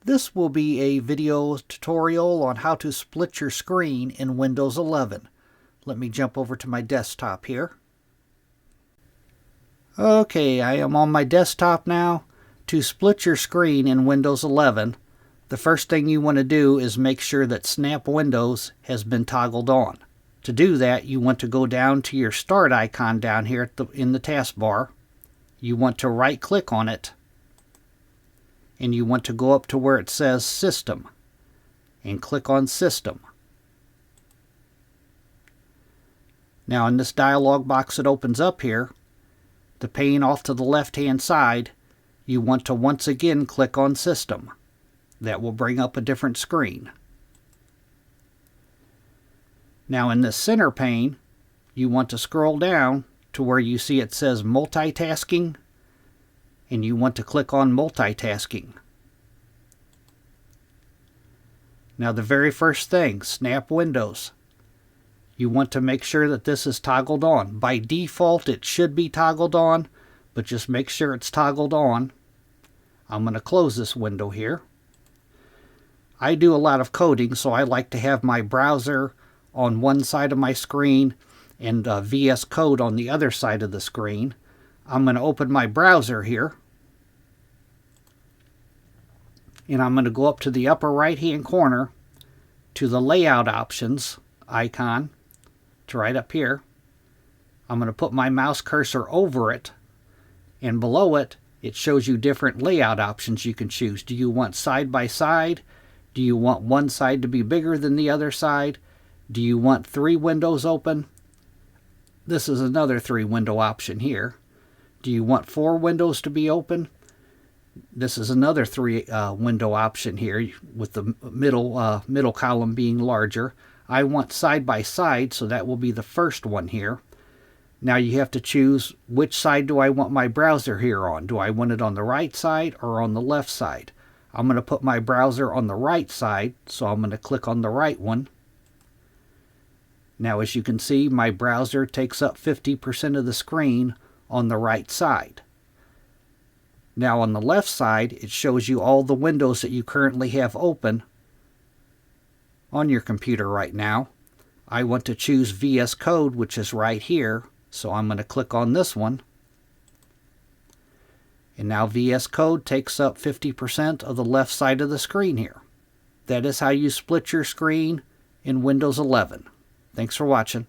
This will be a video tutorial on how to split your screen in Windows 11. Let me jump over to my desktop here. Okay, I am on my desktop now. To split your screen in Windows 11, the first thing you want to do is make sure that Snap Windows has been toggled on. To do that, you want to go down to your Start icon down here in the taskbar. You want to right-click on it, and you want to go up to where it says System, and click on System. Now in this dialog box that opens up here, the pane off to the left-hand side, you want to once again click on System. That will bring up a different screen. Now in the center pane, you want to scroll down to where you see it says Multitasking, and you want to click on Multitasking. Now the very first thing, Snap Windows. You want to make sure that this is toggled on. By default it should be toggled on, but just make sure it's toggled on. I'm going to close this window here. I do a lot of coding, so I like to have my browser on one side of my screen and VS Code on the other side of the screen. I'm going to open my browser here, and I'm going to go up to the upper right hand corner to the layout options icon to right up here. I'm going to put my mouse cursor over it, and below it, it shows you different layout options you can choose. Do you want side by side? Do you want one side to be bigger than the other side? Do you want 3 windows open? This is another 3-window option here. Do you want 4 windows to be open? This is another 3-window option here with the middle column being larger. I want side by side, so that will be the first one here. Now you have to choose which side do I want my browser here on. Do I want it on the right side or on the left side? I'm going to put my browser on the right side, so I'm going to click on the right one. Now as you can see, my browser takes up 50% of the screen on the right side. Now on the left side, it shows you all the windows that you currently have open on your computer right now. I want to choose VS Code, which is right here, so I'm going to click on this one. And now VS Code takes up 50% of the left side of the screen here. That is how you split your screen in Windows 11. Thanks for watching.